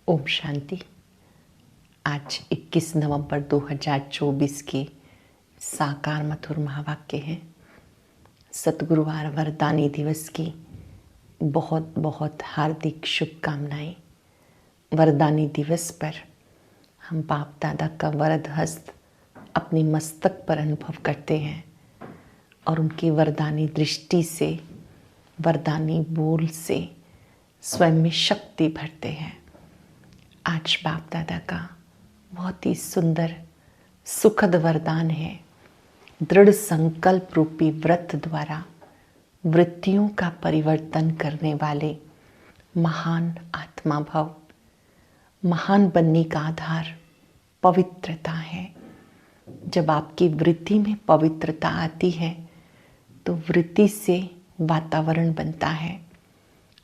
ओम शांति। आज 21 नवंबर 2024 के साकार मधुर महावाक्य हैं। सतगुरुवार वरदानी दिवस की बहुत बहुत हार्दिक शुभकामनाएं। वरदानी दिवस पर हम बाप दादा का वरद हस्त अपनी मस्तक पर अनुभव करते हैं और उनकी वरदानी दृष्टि से, वरदानी बोल से स्वयं में शक्ति भरते हैं। आज बाप दादा का बहुत ही सुंदर सुखद वरदान है। दृढ़ संकल्प रूपी व्रत द्वारा वृत्तियों का परिवर्तन करने वाले महान आत्मा भव। महान बनने का आधार पवित्रता है। जब आपकी वृत्ति में पवित्रता आती है तो वृत्ति से वातावरण बनता है।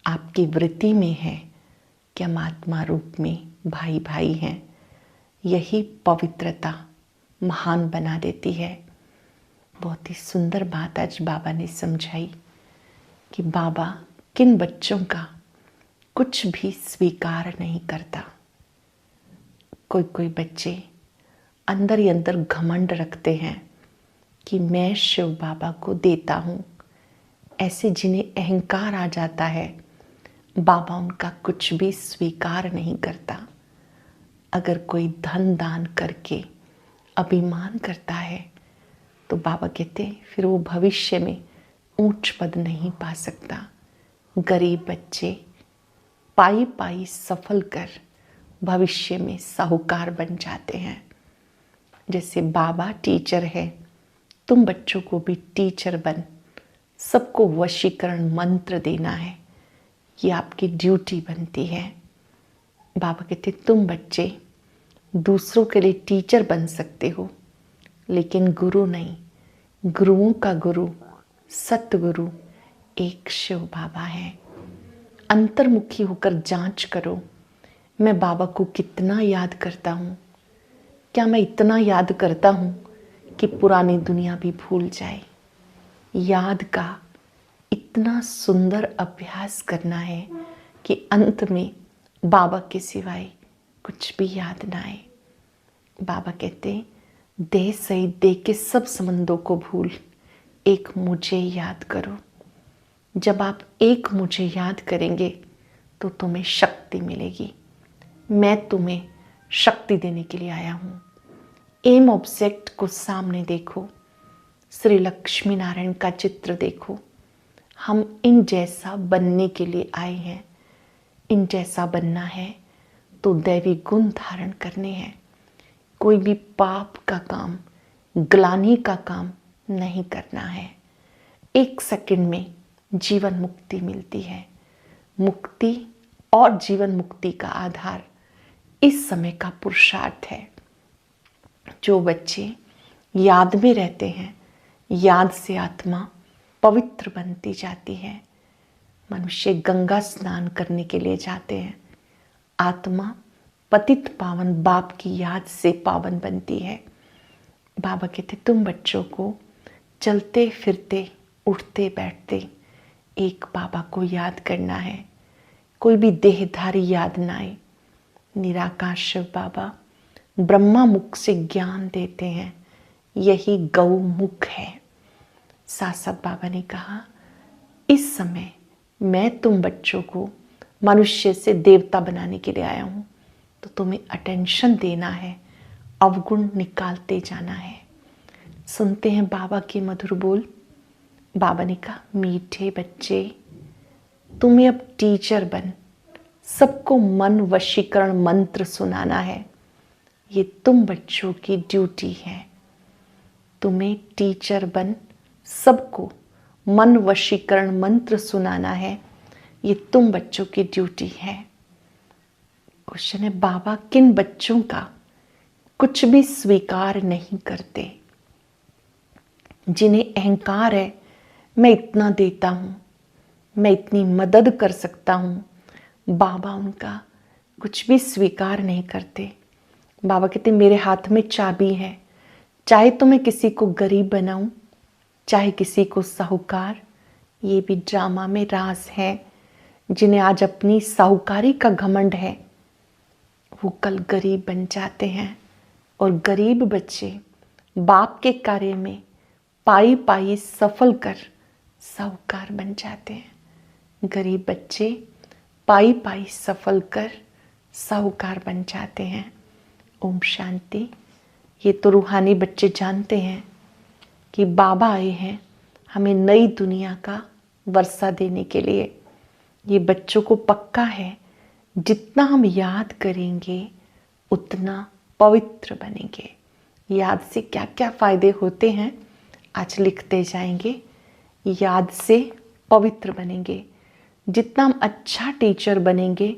आपकी वृत्ति में है कि हम आत्मा रूप में भाई भाई हैं। यही पवित्रता महान बना देती है। बहुत ही सुंदर बात आज बाबा ने समझाई कि बाबा किन बच्चों का कुछ भी स्वीकार नहीं करता। कोई कोई बच्चे अंदर ही अंदर घमंड रखते हैं कि मैं शिव बाबा को देता हूँ। ऐसे जिन्हें अहंकार आ जाता है, बाबा उनका कुछ भी स्वीकार नहीं करता। अगर कोई धन दान करके अभिमान करता है तो बाबा कहते फिर वो भविष्य में ऊंच पद नहीं पा सकता। गरीब बच्चे पाई पाई सफल कर भविष्य में साहूकार बन जाते हैं। जैसे बाबा टीचर है, तुम बच्चों को भी टीचर बन सबको वशीकरण मंत्र देना है। ये आपकी ड्यूटी बनती है। बाबा कहते तुम बच्चे दूसरों के लिए टीचर बन सकते हो, लेकिन गुरु नहीं। गुरुओं का गुरु सतगुरु एक शिव बाबा है। अंतर्मुखी होकर जांच करो, मैं बाबा को कितना याद करता हूँ। क्या मैं इतना याद करता हूँ कि पुरानी दुनिया भी भूल जाए। याद का इतना सुंदर अभ्यास करना है कि अंत में बाबा के सिवाय कुछ भी याद ना आए। बाबा कहते देह सहित देह के सब संबंधों को भूल एक मुझे याद करो। जब आप एक मुझे याद करेंगे तो तुम्हें शक्ति मिलेगी। मैं तुम्हें शक्ति देने के लिए आया हूँ। एम ऑब्जेक्ट को सामने देखो। श्री लक्ष्मी नारायण का चित्र देखो। हम इन जैसा बनने के लिए आए हैं। इन जैसा बनना है तो दैवी गुण धारण करने हैं। कोई भी पाप का काम, ग्लानि का काम नहीं करना है। एक सेकंड में जीवन मुक्ति मिलती है। मुक्ति और जीवन मुक्ति का आधार इस समय का पुरुषार्थ है। जो बच्चे याद में रहते हैं, याद से आत्मा पवित्र बनती जाती है। मनुष्य गंगा स्नान करने के लिए जाते हैं, आत्मा पतित पावन बाप की याद से पावन बनती है। बाबा कहते तुम बच्चों को चलते फिरते उठते बैठते एक बाबा को याद करना है। कोई भी देहधारी याद ना आए। निराकार शिव बाबा ब्रह्मा मुख से ज्ञान देते हैं। यही गौ मुख है। साथ साथ बाबा ने कहा इस समय मैं तुम बच्चों को मनुष्य से देवता बनाने के लिए आया हूँ, तो तुम्हें अटेंशन देना है, अवगुण निकालते जाना है। सुनते हैं बाबा के मधुर बोल। बाबा ने कहा मीठे बच्चे तुम्हें अब टीचर बन सबको मन वशीकरण मंत्र सुनाना है। ये तुम बच्चों की ड्यूटी है। तुम्हें टीचर बन सबको मन वशीकरण मंत्र सुनाना है। ये तुम बच्चों की ड्यूटी है। क्वेश्चन है बाबा किन बच्चों का कुछ भी स्वीकार नहीं करते। जिन्हें अहंकार है, मैं इतना देता हूँ, मैं इतनी मदद कर सकता हूँ, बाबा उनका कुछ भी स्वीकार नहीं करते। बाबा कहते मेरे हाथ में चाबी है। चाहे तो मैं किसी को गरीब बनाऊं, चाहे किसी को साहूकार। ये भी ड्रामा में राज है। जिन्हें आज अपनी साहूकारी का घमंड है, वो कल गरीब बन जाते हैं। और गरीब बच्चे बाप के कार्य में पाई पाई सफल कर साहूकार बन जाते हैं। गरीब बच्चे पाई पाई सफल कर साहूकार बन जाते हैं। ओम शांति। ये तो रूहानी बच्चे जानते हैं कि बाबा आए हैं हमें नई दुनिया का वर्षा देने के लिए। ये बच्चों को पक्का है जितना हम याद करेंगे उतना पवित्र बनेंगे। याद से क्या क्या फायदे होते हैं आज लिखते जाएंगे। याद से पवित्र बनेंगे। जितना हम अच्छा टीचर बनेंगे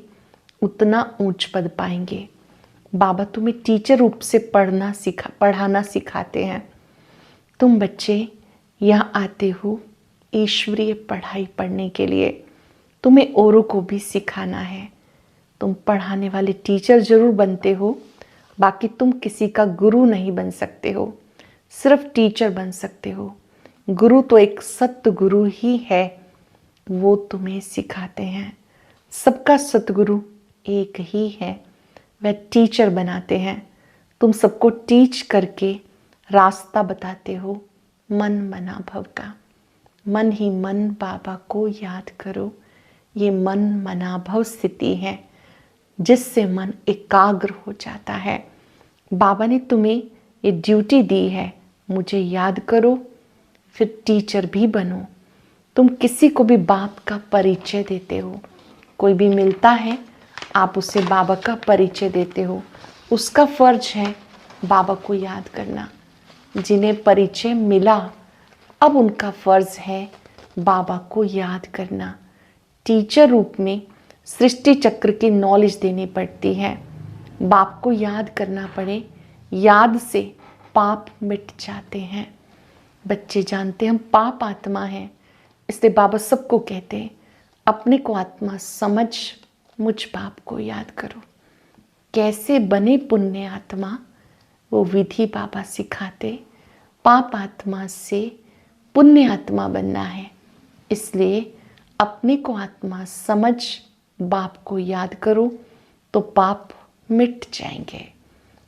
उतना ऊंच पद पाएंगे। बाबा तुम्हें टीचर रूप से पढ़ाना सिखाते हैं। तुम बच्चे यहाँ आते हो ईश्वरीय पढ़ाई पढ़ने के लिए। तुम्हें औरों को भी सिखाना है। तुम पढ़ाने वाले टीचर जरूर बनते हो, बाकी तुम किसी का गुरु नहीं बन सकते हो, सिर्फ टीचर बन सकते हो। गुरु तो एक सतगुरु ही है, वो तुम्हें सिखाते हैं। सबका सतगुरु एक ही है, वह टीचर बनाते हैं। तुम सबको टीच करके रास्ता बताते हो मन मना भव का। मन ही मन बाबा को याद करो। ये मन मना भव स्थिति है जिससे मन एकाग्र हो जाता है। बाबा ने तुम्हें ये ड्यूटी दी है, मुझे याद करो फिर टीचर भी बनो। तुम किसी को भी बाप का परिचय देते हो। कोई भी मिलता है आप उसे बाबा का परिचय देते हो। उसका फर्ज है बाबा को याद करना। जिन्हें परिचय मिला अब उनका फर्ज है बाबा को याद करना। टीचर रूप में सृष्टि चक्र की नॉलेज देनी पड़ती है। बाप को याद करना पड़े, याद से पाप मिट जाते हैं। बच्चे जानते हैं हम पाप आत्मा हैं, इसलिए बाबा सबको कहते हैं अपने को आत्मा समझ मुझ बाप को याद करो। कैसे बने पुण्य आत्मा वो विधि बाबा सिखाते। पाप आत्मा से पुण्य आत्मा बनना है, इसलिए अपने को आत्मा समझ बाप को याद करो तो पाप मिट जाएंगे।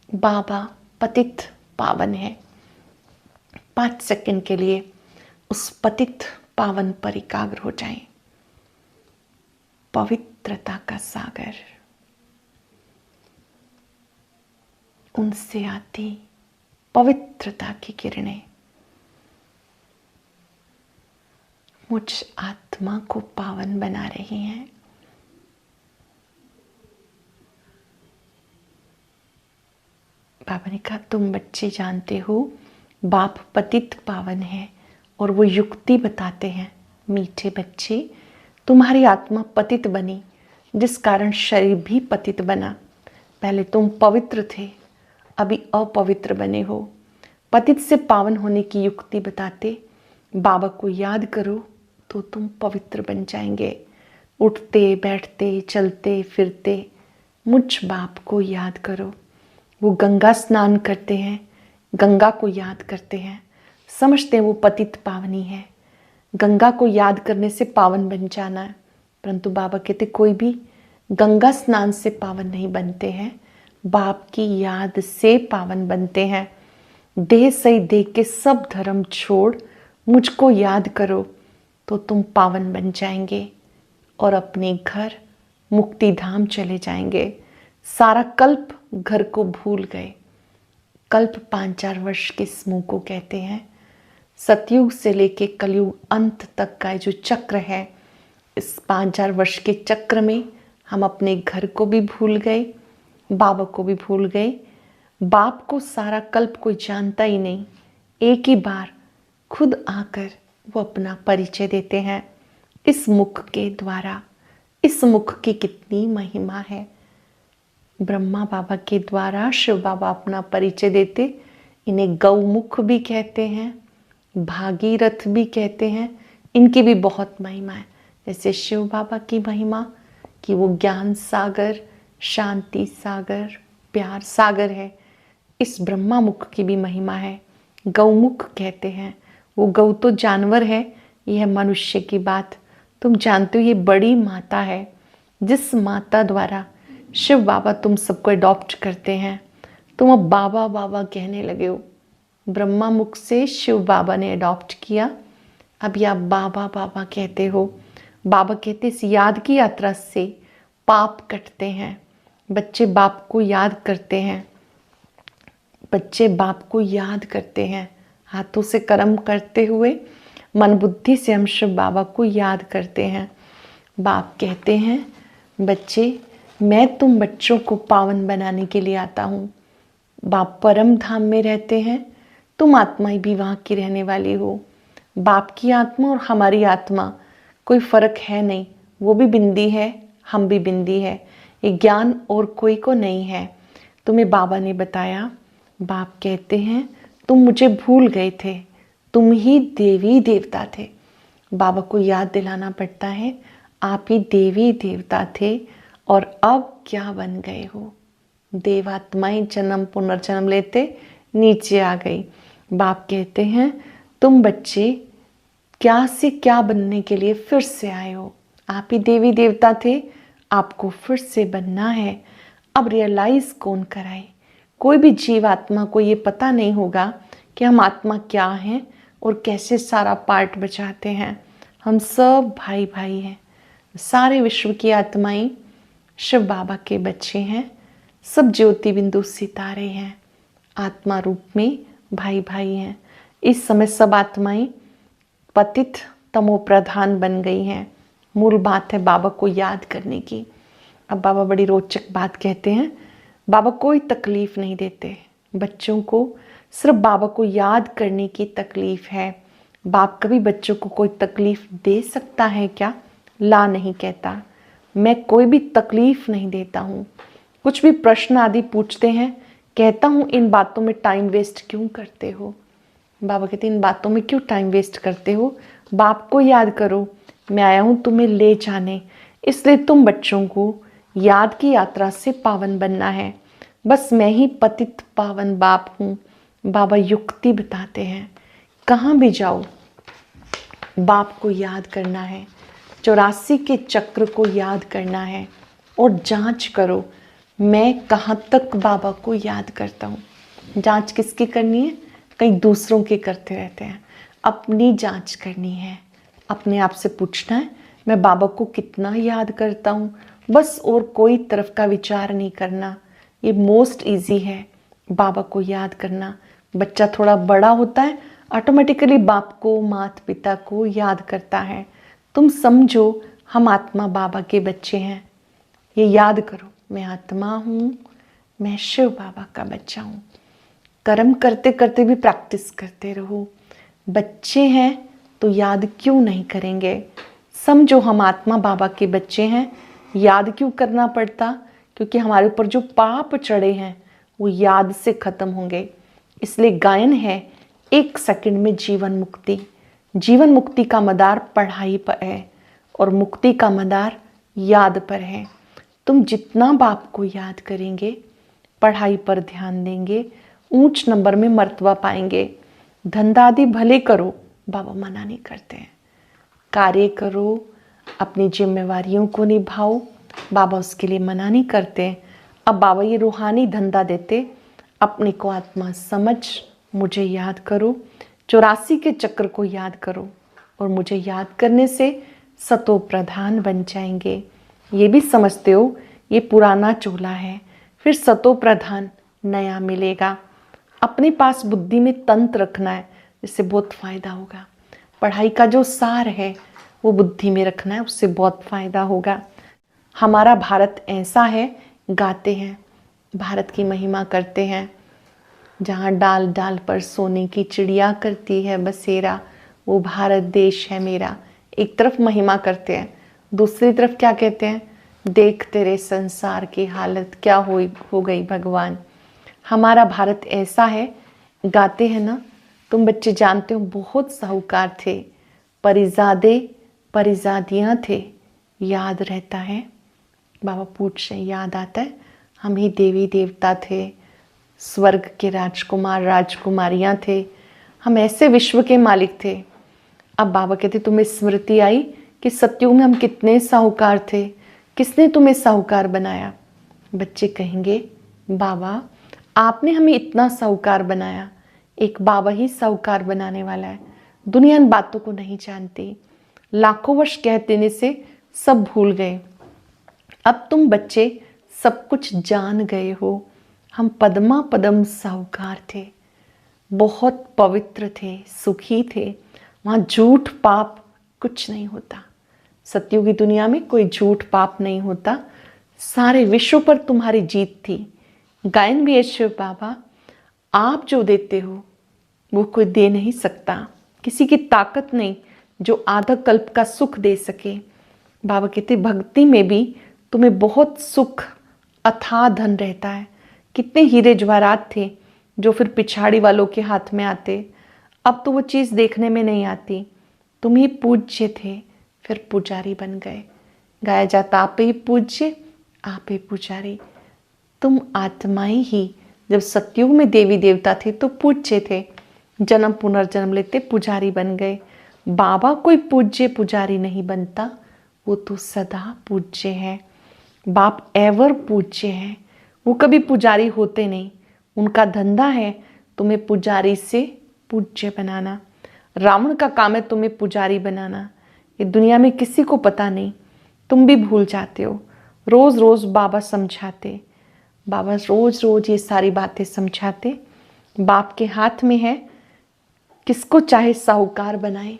बाबा पतित पावन है। 5 सेकंड के लिए उस पतित पावन पर एकाग्र हो जाएं। पवित्रता का सागर, उनसे आती पवित्रता की किरणें मुझ आत्मा को पावन बना रही हैं। बाबा ने कहा तुम बच्चे जानते हो बाप पतित पावन है और वो युक्ति बताते हैं। मीठे बच्चे तुम्हारी आत्मा पतित बनी जिस कारण शरीर भी पतित बना। पहले तुम पवित्र थे, अभी अपवित्र बने हो। पतित से पावन होने की युक्ति बताते बाबा को याद करो तो तुम पवित्र बन जाएंगे। उठते बैठते चलते फिरते मुझ बाप को याद करो। वो गंगा स्नान करते हैं, गंगा को याद करते हैं, समझते हैं वो पतित पावनी है। गंगा को याद करने से पावन बन जाना है, परंतु बाबा कहते कोई भी गंगा स्नान से पावन नहीं बनते हैं, बाप की याद से पावन बनते हैं। देह सही देख के सब धर्म छोड़ मुझको याद करो तो तुम पावन बन जाएंगे और अपने घर मुक्ति धाम चले जाएंगे। सारा कल्प घर को भूल गए। कल्प 5-4 वर्ष के समूह को कहते हैं। सतयुग से लेके कलयुग अंत तक का जो चक्र है, इस 5-4 वर्ष के चक्र में हम अपने घर को भी भूल गए, बाबा को भी भूल गए। बाप को सारा कल्प कोई जानता ही नहीं, एक ही बार खुद आकर वो अपना परिचय देते हैं इस मुख के द्वारा। इस मुख की कितनी महिमा है। ब्रह्मा बाबा के द्वारा शिव बाबा अपना परिचय देते। इन्हें गौमुख भी कहते हैं, भागीरथ भी कहते हैं। इनकी भी बहुत महिमा है। जैसे शिव बाबा की महिमा कि वो ज्ञान सागर, शांति सागर, प्यार सागर है। इस ब्रह्मा मुख की भी महिमा है। गौमुख कहते हैं। वो गौ तो जानवर है, यह मनुष्य की बात। तुम जानते हो ये बड़ी माता है जिस माता द्वारा शिव बाबा तुम सबको अडॉप्ट करते हैं, तुम अब बाबा बाबा कहने लगे हो। ब्रह्मा मुख से शिव बाबा ने अडॉप्ट किया, अभी आप बाबा बाबा कहते हो। बाबा कहते इस याद की यात्रा से पाप कटते हैं। बच्चे बाप को याद करते हैं, बच्चे बाप को याद करते हैं। हाथों से कर्म करते हुए मन बुद्धि से हम शिव बाबा को याद करते हैं। बाप कहते हैं बच्चे मैं तुम बच्चों को पावन बनाने के लिए आता हूँ। बाप परम धाम में रहते हैं, तुम आत्माएं भी वहाँ की रहने वाली हो। बाप की आत्मा और हमारी आत्मा कोई फर्क है नहीं, वो भी बिंदी है, हम भी बिंदी है। ये ज्ञान और कोई को नहीं है। तुम्हें बाबा ने बताया। बाप कहते हैं तुम मुझे भूल गए थे, तुम ही देवी देवता थे। बाबा को याद दिलाना पड़ता है आप ही देवी देवता थे और अब क्या बन गए हो। देवात्माएं जन्म पुनर्जन्म लेते नीचे आ गई। बाप कहते हैं तुम बच्चे क्या से क्या बनने के लिए फिर से आए हो। आप ही देवी देवता थे, आपको फिर से बनना है। अब रियलाइज कौन कराए। कोई भी जीवात्मा को ये पता नहीं होगा कि हम आत्मा क्या हैं और कैसे सारा पार्ट बचाते हैं। हम सब भाई भाई हैं। सारे विश्व की आत्माएं शिव बाबा के बच्चे हैं। सब ज्योति बिंदु सितारे हैं, आत्मा रूप में भाई भाई हैं। इस समय सब आत्माएं पतित तमो प्रधान बन गई हैं। मूल बात है बाबा को याद करने की। अब बाबा बड़ी रोचक बात कहते हैं। बाबा कोई तकलीफ नहीं देते, बच्चों को सिर्फ बाबा को याद करने की तकलीफ है। बाप कभी बच्चों को कोई तकलीफ दे सकता है क्या? ला नहीं कहता। मैं कोई भी तकलीफ नहीं देता हूँ। कुछ भी प्रश्न आदि पूछते हैं, कहता हूँ इन बातों में टाइम वेस्ट क्यों करते हो। बाबा कहते हैं इन बातों में क्यों टाइम वेस्ट करते हो, बाप को याद करो। मैं आया हूँ तुम्हें ले जाने, इसलिए तुम बच्चों को याद की यात्रा से पावन बनना है। बस मैं ही पतित पावन बाप हूँ। बाबा युक्ति बताते हैं, कहाँ भी जाओ बाप को याद करना है, 84 के चक्र को याद करना है और जांच करो मैं कहाँ तक बाबा को याद करता हूँ। जांच किसकी करनी है? कई दूसरों की करते रहते हैं। अपनी जांच करनी है, अपने आप से पूछना है मैं बाबा को कितना याद करता हूँ। बस और कोई तरफ का विचार नहीं करना। ये मोस्ट इजी है बाबा को याद करना। बच्चा थोड़ा बड़ा होता है, ऑटोमेटिकली बाप को माता पिता को याद करता है। तुम समझो हम आत्मा बाबा के बच्चे हैं। ये याद करो मैं आत्मा हूँ, मैं शिव बाबा का बच्चा हूँ। कर्म करते करते भी प्रैक्टिस करते रहो। बच्चे हैं तो याद क्यों नहीं करेंगे। समझो हम आत्मा बाबा के बच्चे हैं। याद क्यों करना पड़ता? क्योंकि हमारे ऊपर जो पाप चढ़े हैं वो याद से खत्म होंगे। इसलिए गायन है 1 सेकंड में जीवन मुक्ति। जीवन मुक्ति का मदार पढ़ाई पर है और मुक्ति का मदार याद पर है। तुम जितना बाप को याद करेंगे, पढ़ाई पर ध्यान देंगे, ऊंच नंबर में मर्तबा पाएंगे। धंधा आदि भले करो, बाबा मना नहीं करते हैं। कार्य करो, अपनी जिम्मेवारियों को निभाओ, बाबा उसके लिए मना नहीं करते। अब बाबा ये रूहानी धंधा देते, अपने को आत्मा समझ मुझे याद करो, 84 के चक्र को याद करो और मुझे याद करने से सतो प्रधान बन जाएंगे। ये भी समझते हो ये पुराना चोला है, फिर सतो प्रधान नया मिलेगा। अपने पास बुद्धि में तंत्र रखना है, जिससे बहुत फायदा होगा। पढ़ाई का जो सार है वो बुद्धि में रखना है, उससे बहुत फायदा होगा। हमारा भारत ऐसा है, गाते हैं भारत की महिमा करते हैं। जहाँ डाल डाल पर सोने की चिड़िया करती है बसेरा, वो भारत देश है मेरा। एक तरफ महिमा करते हैं, दूसरी तरफ क्या कहते हैं? देख तेरे संसार की हालत क्या हो गई भगवान। हमारा भारत ऐसा है, गाते हैं ना। तुम बच्चे जानते हो बहुत साहूकार थे, परिजादे परिजादियाँ थे, याद रहता है। बाबा पूछ रहे याद आता है? हम ही देवी देवता थे, स्वर्ग के राजकुमार राजकुमारियाँ थे, हम ऐसे विश्व के मालिक थे। अब बाबा कहते तुम्हें स्मृति आई कि सत्युग में हम कितने साहूकार थे, किसने तुम्हें साहूकार बनाया? बच्चे कहेंगे, बाबा आपने हमें इतना साहूकार बनाया, एक बाबा ही साहूकार बनाने वाला है। दुनिया इन बातों को नहीं जानती, लाखों वर्ष कह देने से सब भूल गए। अब तुम बच्चे सब कुछ जान गए हो। हम पद्मा पदम साहूकार थे, बहुत पवित्र थे, सुखी थे। वहाँ झूठ पाप कुछ नहीं होता। सत्युग की दुनिया में कोई झूठ पाप नहीं होता। सारे विश्व पर तुम्हारी जीत थी। गायन भी है, शिव बाबा आप जो देते हो वो कोई दे नहीं सकता। किसी की ताकत नहीं जो आधा कल्प का सुख दे सके। बाबा कहते भक्ति में भी तुम्हें बहुत सुख, अथाह धन रहता है। कितने हीरे जवाहरात थे जो फिर पिछाड़ी वालों के हाथ में आते, अब तो वो चीज़ देखने में नहीं आती। तुम ही पूज्य थे, फिर पुजारी बन गए। गाया जाता आप ही पूज्य, आप ही पुजारी। तुम आत्माएं ही जब सतयुग में देवी देवता थे तो पूज्य थे, जन्म पुनर्जन्म लेते पुजारी बन गए। बाबा कोई पूज्य पुजारी नहीं बनता, वो तो सदा पूज्य है। बाप एवर पूज्य है, वो कभी पुजारी होते नहीं। उनका धंधा है तुम्हें पुजारी से पूज्य बनाना। रावण का काम है तुम्हें पुजारी बनाना। ये दुनिया में किसी को पता नहीं, तुम भी भूल जाते हो। रोज रोज बाबा समझाते, बाबा रोज रोज ये सारी बातें समझाते। बाप के हाथ में है, किसको चाहे साहूकार बनाए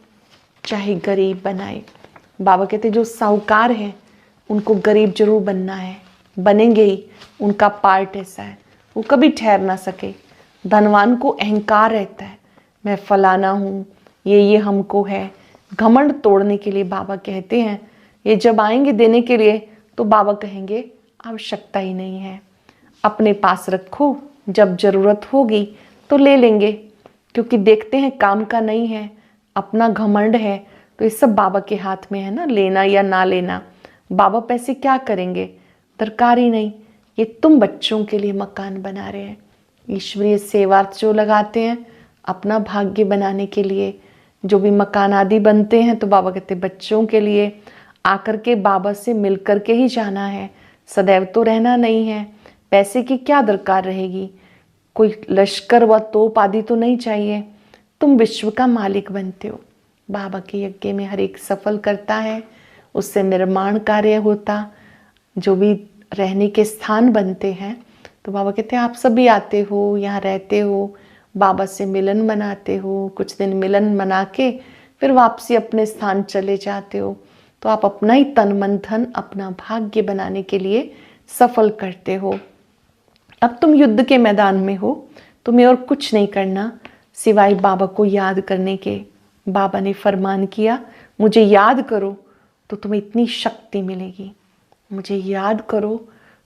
चाहे गरीब बनाए। बाबा कहते जो साहूकार हैं उनको गरीब जरूर बनना है, बनेंगे ही। उनका पार्ट ऐसा है, वो कभी ठहर ना सके। धनवान को अहंकार रहता है, मैं फलाना हूँ, ये हमको है। घमंड तोड़ने के लिए बाबा कहते हैं, ये जब आएंगे देने के लिए तो बाबा कहेंगे आवश्यकता ही नहीं है, अपने पास रखो, जब जरूरत होगी तो ले लेंगे। क्योंकि देखते हैं काम का नहीं है, अपना घमंड है, तो ये सब बाबा के हाथ में है ना, लेना या ना लेना। बाबा पैसे क्या करेंगे, दरकार ही नहीं। ये तुम बच्चों के लिए मकान बना रहे हैं, ईश्वरीय सेवा जो लगाते हैं अपना भाग्य बनाने के लिए। जो भी मकान आदि बनते हैं तो बाबा कहते बच्चों के लिए आकर के बाबा से मिल कर के ही जाना है, सदैव तो रहना नहीं है। पैसे की क्या दरकार रहेगी, कोई लश्कर व तोप आदि तो नहीं चाहिए। तुम विश्व का मालिक बनते हो। बाबा के यज्ञ में हर एक सफल करता है, उससे निर्माण कार्य होता, जो भी रहने के स्थान बनते हैं। तो बाबा कहते हैं आप सभी आते हो, यहाँ रहते हो, बाबा से मिलन मनाते हो। कुछ दिन मिलन मना के फिर वापसी अपने स्थान चले जाते हो। तो आप अपना ही तन मन धन अपना भाग्य बनाने के लिए सफल करते हो। अब तुम युद्ध के मैदान में हो, तुम्हें और कुछ नहीं करना सिवाय बाबा को याद करने के। बाबा ने फरमान किया मुझे याद करो तो तुम्हें इतनी शक्ति मिलेगी, मुझे याद करो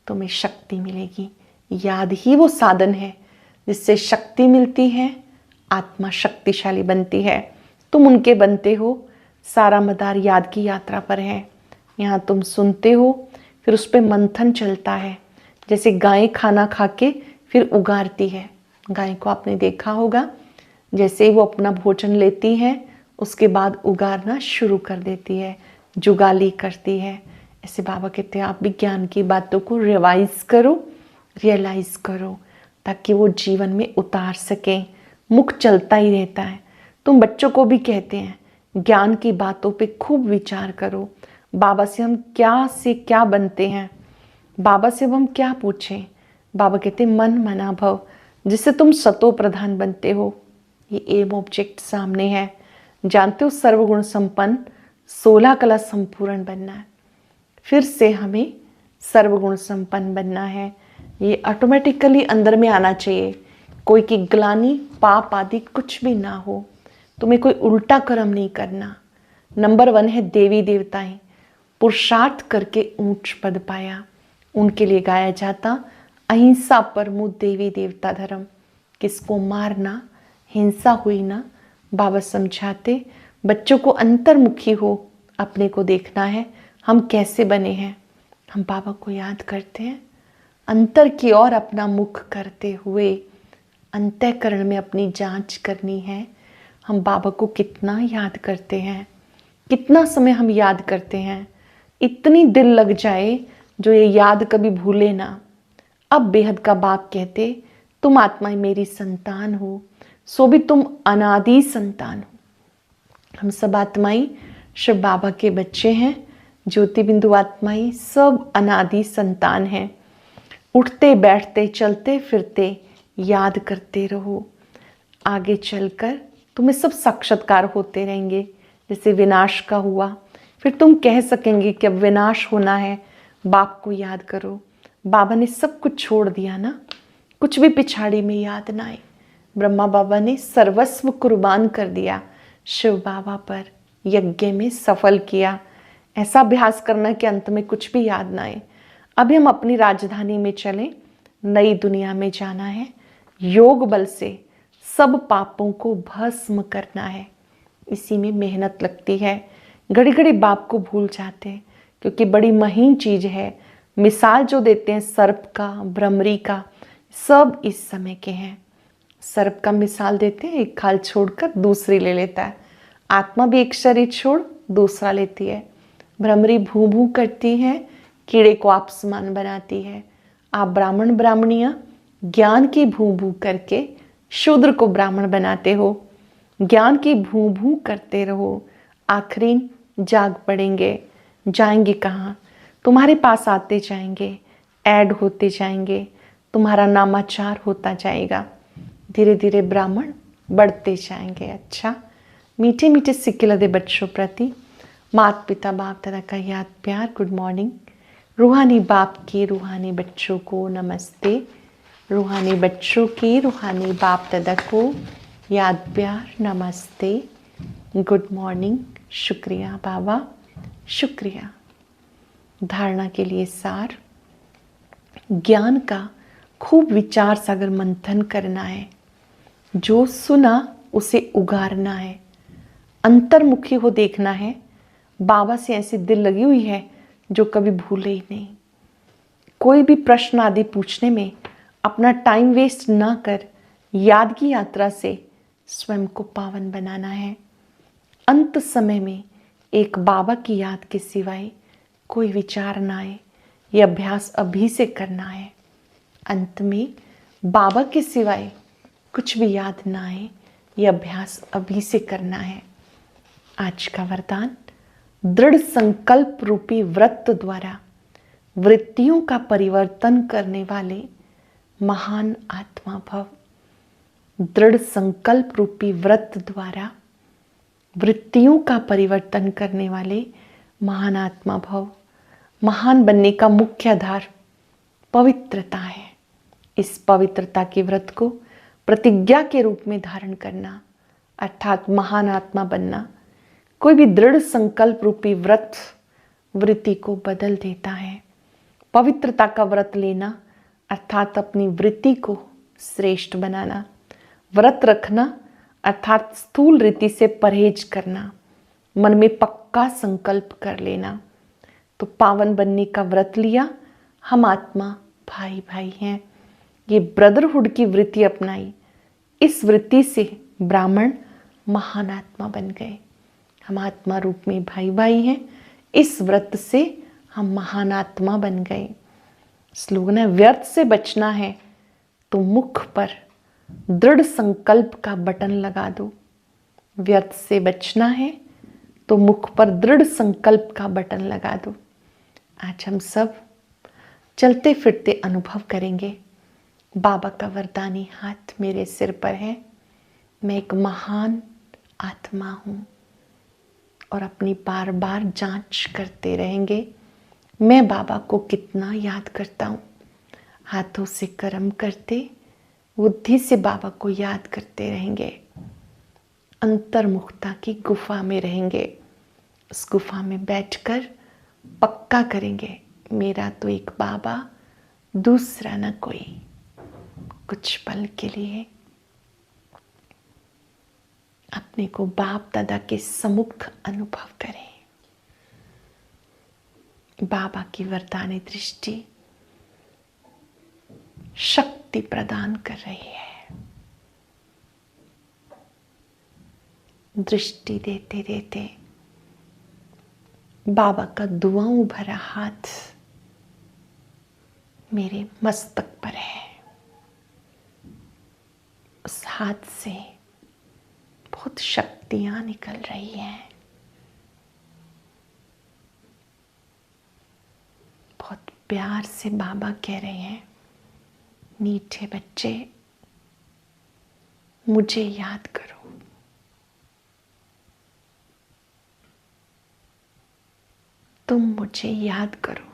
तुम्हें शक्ति मिलेगी। याद ही वो साधन है जिससे शक्ति मिलती है, आत्मा शक्तिशाली बनती है। तुम उनके बनते हो, सारा मदार याद की यात्रा पर है। यहाँ तुम सुनते हो, फिर उस पर मंथन चलता है। जैसे गाय खाना खा के फिर उगारती है, गाय को आपने देखा होगा, जैसे ही वो अपना भोजन लेती है उसके बाद उगारना शुरू कर देती है, जुगाली करती है। ऐसे बाबा कहते हैं आप भी ज्ञान की बातों को रिवाइज करो, रियलाइज करो, ताकि वो जीवन में उतार सकें। मुख चलता ही रहता है। तुम बच्चों को भी कहते हैं ज्ञान की बातों पे खूब विचार करो। बाबा से हम क्या से क्या बनते हैं, बाबा से अब हम क्या पूछें। बाबा कहते हैं मन मना भव, जिससे तुम सतो प्रधान बनते हो। ये एम ऑब्जेक्ट सामने है, जानते हो सर्वगुण संपन्न 16 कला संपूर्ण बनना है। फिर से हमें सर्वगुण संपन्न बनना है, ये ऑटोमेटिकली अंदर में आना चाहिए। कोई की ग्लानि पाप आदि कुछ भी ना हो, तुम्हें कोई उल्टा कर्म नहीं करना। नंबर 1 है देवी देवताएं, पुरुषार्थ करके ऊंच पद पाया, उनके लिए गाया जाता अहिंसा परमो देवी देवता धर्म। किसको मारना, हिंसा हुई ना। बाबा समझाते बच्चों को अंतर्मुखी हो, अपने को देखना है हम कैसे बने हैं। हम बाबा को याद करते हैं, अंतर की ओर अपना मुख करते हुए अंतःकरण में अपनी जांच करनी है। हम बाबा को कितना याद करते हैं, कितना समय हम याद करते हैं। इतनी दिल लग जाए जो ये याद कभी भूले ना, अब बेहद का बाप कहते, तुम आत्माएं मेरी संतान हो, सो भी तुम अनादि संतान हो। हम सब आत्माएं शिव बाबा के बच्चे हैं। ज्योति बिंदु आत्माएं सब अनादि संतान हैं। उठते बैठते चलते फिरते याद करते रहो। आगे चलकर तुम्हें सब साक्षात्कार होते रहेंगे। जैसे विनाश का हुआ, फिर तुम कह सकेंगे कि अब विनाश होना है, बाप को याद करो। बाबा ने सब कुछ छोड़ दिया ना, कुछ भी पिछाड़ी में याद ना आए। ब्रह्मा बाबा ने सर्वस्व कुर्बान कर दिया शिव बाबा पर, यज्ञ में सफल किया। ऐसा अभ्यास करना कि अंत में कुछ भी याद ना आए। अभी हम अपनी राजधानी में चलें, नई दुनिया में जाना है। योग बल से सब पापों को भस्म करना है। इसी में मेहनत लगती है। घड़ी घड़ी बाप को भूल जाते हैं, क्योंकि बड़ी महीन चीज है। मिसाल जो देते हैं सर्प का, भ्रमरी का, सब इस समय के हैं। सर्प का मिसाल देते हैं, एक खाल छोड़कर दूसरी ले लेता है। आत्मा भी एक शरीर छोड़ दूसरा लेती है। भ्रमरी भू भू करती है, कीड़े को आप समान बनाती है। आप ब्राह्मण ब्राह्मणियां ज्ञान की भू भू करके शूद्र को ब्राह्मण बनाते हो। ज्ञान की भू भू करते रहो, आखिरी जाग पड़ेंगे। जाएंगे कहाँ? तुम्हारे पास आते जाएंगे, ऐड होते जाएंगे, तुम्हारा नामाचार होता जाएगा। धीरे धीरे ब्राह्मण बढ़ते जाएंगे। अच्छा, मीठे मीठे सिक्के लदे बच्चों प्रति माता पिता बाप दादा का याद प्यार, गुड मॉर्निंग। रूहानी बाप की रूहानी बच्चों को नमस्ते। रूहानी बच्चों की रूहानी बाप दादा को याद प्यार, नमस्ते, गुड मॉर्निंग। शुक्रिया बाबा, शुक्रिया। धारणा के लिए सार, ज्ञान का खूब विचार सागर मंथन करना है। जो सुना उसे उगारना है। अंतर्मुखी हो देखना है। बाबा से ऐसी दिल लगी हुई है जो कभी भूले ही नहीं। कोई भी प्रश्न आदि पूछने में अपना टाइम वेस्ट ना कर, याद की यात्रा से स्वयं को पावन बनाना है। अंत समय में एक बाबा की याद के सिवाय कोई विचार ना आए, यह अभ्यास अभी से करना है। अंत में बाबा के सिवाय कुछ भी याद ना आए, यह अभ्यास अभी से करना है। आज का वरदान, दृढ़ संकल्प रूपी व्रत द्वारा वृत्तियों का परिवर्तन करने वाले महान आत्मा भव। दृढ़ संकल्प रूपी व्रत द्वारा वृत्तियों का परिवर्तन करने वाले महान आत्मा भव। महान बनने का मुख्य आधार पवित्रता है। इस पवित्रता के व्रत को प्रतिज्ञा के रूप में धारण करना, अर्थात महान आत्मा बनना। कोई भी दृढ़ संकल्प रूपी व्रत वृत्ति को बदल देता है। पवित्रता का व्रत लेना अर्थात अपनी वृत्ति को श्रेष्ठ बनाना। व्रत रखना अर्थात स्थूल रीति से परहेज करना। मन में पक्का संकल्प कर लेना। तो पावन बनने का व्रत लिया, हम आत्मा भाई भाई हैं। ये ब्रदरहुड की वृत्ति अपनाई। इस वृत्ति से ब्राह्मण महान आत्मा बन गए। हम आत्मा रूप में भाई भाई हैं। इस व्रत से हम महान आत्मा बन गए। स्लोगन है, व्यर्थ से बचना है तो मुख पर दृढ़ संकल्प का बटन लगा दो। व्यर्थ से बचना है तो मुख पर दृढ़ संकल्प का बटन लगा दो। आज हम सब चलते फिरते अनुभव करेंगे, बाबा का वरदानी हाथ मेरे सिर पर है। मैं एक महान आत्मा हूँ। और अपनी बार बार जांच करते रहेंगे, मैं बाबा को कितना याद करता हूँ। हाथों से कर्म करते, बुद्धि से बाबा को याद करते रहेंगे। अंतर्मुखता की गुफा में रहेंगे। उस गुफा में बैठकर पक्का करेंगे, मेरा तो एक बाबा, दूसरा न कोई। कुछ पल के लिए अपने को बाप दादा के सम्मुख अनुभव करें। बाबा की वरदानी दृष्टि शक्ति प्रदान कर रही है। दृष्टि देते देते बाबा का दुआओं भरा हाथ मेरे मस्तक पर हाथ से बहुत शक्तियां निकल रही हैं। बहुत प्यार से बाबा कह रहे हैं, मीठे बच्चे मुझे याद करो। तुम मुझे याद करो,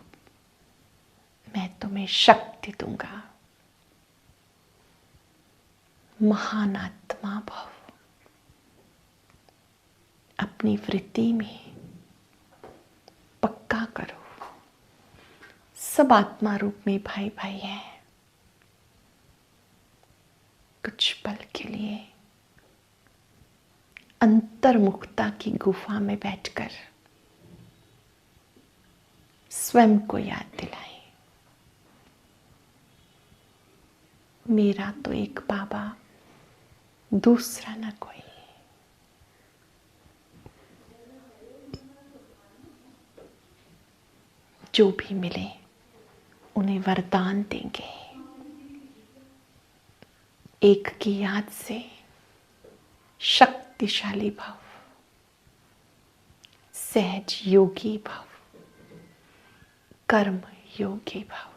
मैं तुम्हें शक्ति दूंगा। महान आत्मा भव। अपनी वृत्ति में पक्का करो, सब आत्मा रूप में भाई भाई है। कुछ पल के लिए अंतर्मुखता की गुफा में बैठकर स्वयं को याद दिलाएं, मेरा तो एक बाबा, दूसरा न कोई। जो भी मिले उन्हें वरदान देंगे। एक की याद से शक्तिशाली भाव, सहज योगी भाव, कर्म योगी भाव।